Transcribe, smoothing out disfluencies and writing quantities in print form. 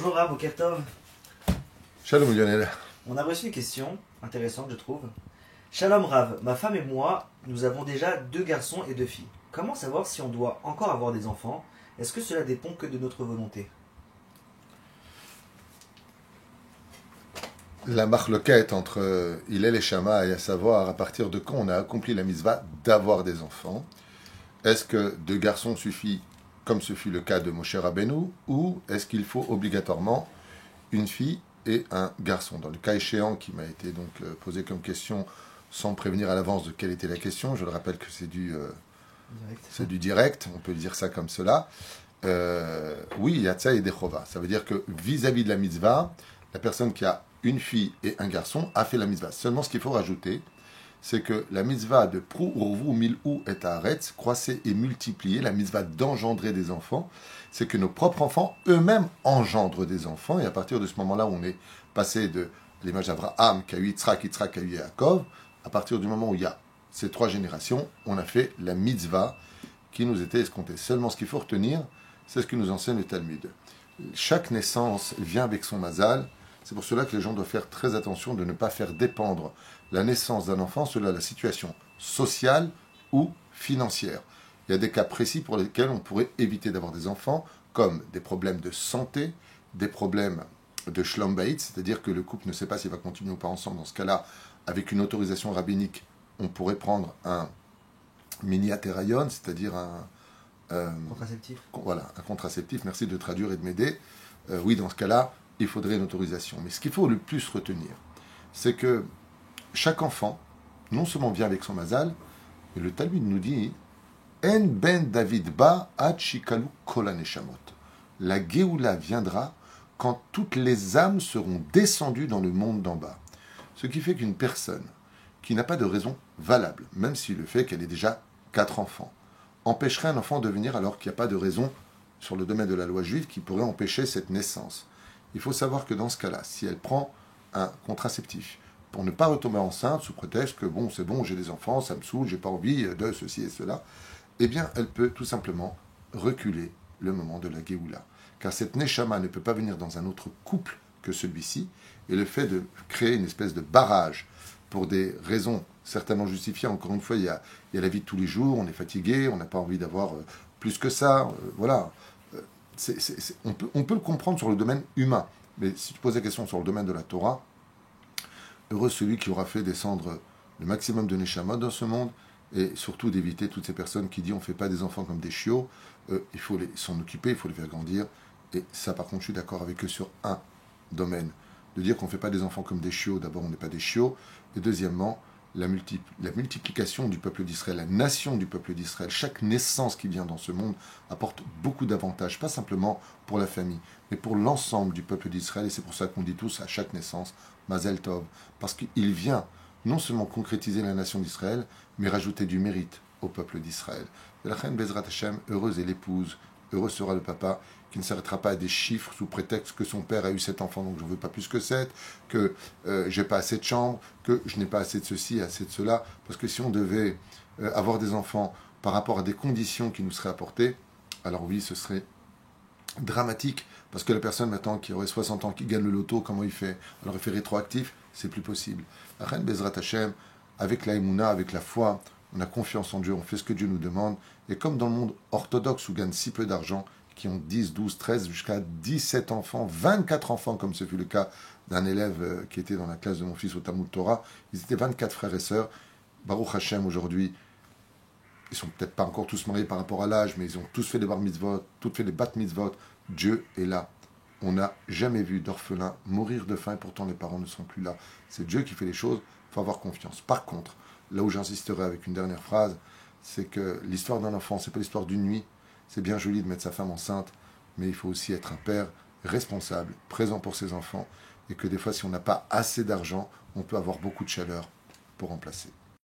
Bonjour Rav, Boker Tov. Shalom Lionel. On a reçu une question intéressante, je trouve. Shalom Rav, ma femme et moi, nous avons déjà 2 garçons et 2 filles. Comment savoir si on doit encore avoir des enfants? Est-ce que cela dépend que de notre volonté? La marloquette entre Hillel et Shammai, à savoir à partir de quand on a accompli la mitzvah d'avoir des enfants. Est-ce que 2 garçons suffit, comme ce fut le cas de Moshe Rabbeinu, ou est-ce qu'il faut obligatoirement une fille et un garçon? Dans le cas échéant qui m'a été donc posé comme question, sans prévenir à l'avance de quelle était la question, je le rappelle que c'est du direct, on peut dire ça comme cela. Oui, il y a Tza et Dechova. Ça veut dire que vis-à-vis de la mitzvah, la personne qui a une fille et un garçon a fait la mitzvah. Seulement, ce qu'il faut rajouter, c'est que la mitzvah de Prou, Urvu, Milou et Haaretz, croissez et multipliez, la mitzvah d'engendrer des enfants, c'est que nos propres enfants eux-mêmes engendrent des enfants. Et à partir de ce moment-là, on est passé de l'image d'Abraham, qui a eu Yitzhak, Yitzhak a eu Yaakov. À partir du moment où il y a ces 3 générations, on a fait la mitzvah qui nous était escomptée. Seulement, ce qu'il faut retenir, c'est ce que nous enseigne le Talmud. Chaque naissance vient avec son mazal. C'est pour cela que les gens doivent faire très attention de ne pas faire dépendre la naissance d'un enfant selon la situation sociale ou financière. Il y a des cas précis pour lesquels on pourrait éviter d'avoir des enfants, comme des problèmes de santé, des problèmes de shlom bayit, c'est-à-dire que le couple ne sait pas s'il va continuer ou pas ensemble. Dans ce cas-là, avec une autorisation rabbinique, on pourrait prendre un miniaterayon, c'est-à-dire Contraceptif. Voilà, un contraceptif. Merci de traduire et de m'aider. Oui, dans ce cas-là, il faudrait une autorisation. Mais ce qu'il faut le plus retenir, c'est que chaque enfant, non seulement vient avec son mazal, mais le Talmud nous dit En ben David ba ad shikalu kol haneshamot. La Géoula viendra quand toutes les âmes seront descendues dans le monde d'en bas. Ce qui fait qu'une personne qui n'a pas de raison valable, même si le fait qu'elle ait déjà 4 enfants, empêcherait un enfant de venir alors qu'il n'y a pas de raison sur le domaine de la loi juive qui pourrait empêcher cette naissance. Il faut savoir que dans ce cas-là, si elle prend un contraceptif pour ne pas retomber enceinte sous prétexte que bon, c'est bon, j'ai des enfants, ça me saoule, j'ai pas envie de ceci et cela, eh bien, elle peut tout simplement reculer le moment de la Géoula. Car cette Neshama ne peut pas venir dans un autre couple que celui-ci, et le fait de créer une espèce de barrage pour des raisons certainement justifiées, encore une fois, il y a la vie de tous les jours, on est fatigué, on n'a pas envie d'avoir plus que ça, voilà. On peut le comprendre sur le domaine humain, mais si tu poses la question sur le domaine de la Torah, heureux celui qui aura fait descendre le maximum de Neshama dans ce monde, et surtout d'éviter toutes ces personnes qui disent on ne fait pas des enfants comme des chiots, il faut s'en occuper, il faut les faire grandir, et ça par contre je suis d'accord avec eux sur un domaine, de dire qu'on ne fait pas des enfants comme des chiots, d'abord on n'est pas des chiots, et deuxièmement, la multiplication du peuple d'Israël, la nation du peuple d'Israël, chaque naissance qui vient dans ce monde apporte beaucoup d'avantages, pas simplement pour la famille, mais pour l'ensemble du peuple d'Israël, et c'est pour ça qu'on dit tous à chaque naissance, Mazel Tov, parce qu'il vient non seulement concrétiser la nation d'Israël, mais rajouter du mérite au peuple d'Israël. Et la reine Bezrat Hashem, heureuse est l'épouse, heureux sera le papa, qui ne s'arrêtera pas à des chiffres sous prétexte que son père a eu 7 enfants, donc je ne veux pas plus que 7, que j'ai pas assez de chambres, que je n'ai pas assez de ceci, assez de cela, parce que si on devait avoir des enfants par rapport à des conditions qui nous seraient apportées, alors oui, ce serait dramatique, parce que la personne maintenant qui aurait 60 ans, qui gagne le loto, comment il fait? Alors il fait rétroactif, c'est plus possible. La reine Bezrat Hashem, avec la Emouna, avec la foi, on a confiance en Dieu, on fait ce que Dieu nous demande, et comme dans le monde orthodoxe où gagne si peu d'argent, qui ont 10, 12, 13, jusqu'à 17 enfants, 24 enfants, comme ce fut le cas d'un élève qui était dans la classe de mon fils au Talmud Torah. Ils étaient 24 frères et sœurs. Baruch Hashem, aujourd'hui, ils sont peut-être pas encore tous mariés par rapport à l'âge, mais ils ont tous fait des bar mitzvot, tous fait des bat mitzvot. Dieu est là. On n'a jamais vu d'orphelin mourir de faim et pourtant les parents ne sont plus là. C'est Dieu qui fait les choses, il faut avoir confiance. Par contre, là où j'insisterai avec une dernière phrase, c'est que l'histoire d'un enfant, c'est pas l'histoire d'une nuit. C'est bien joli de mettre sa femme enceinte, mais il faut aussi être un père responsable, présent pour ses enfants, et que des fois, si on n'a pas assez d'argent, on peut avoir beaucoup de chaleur pour remplacer.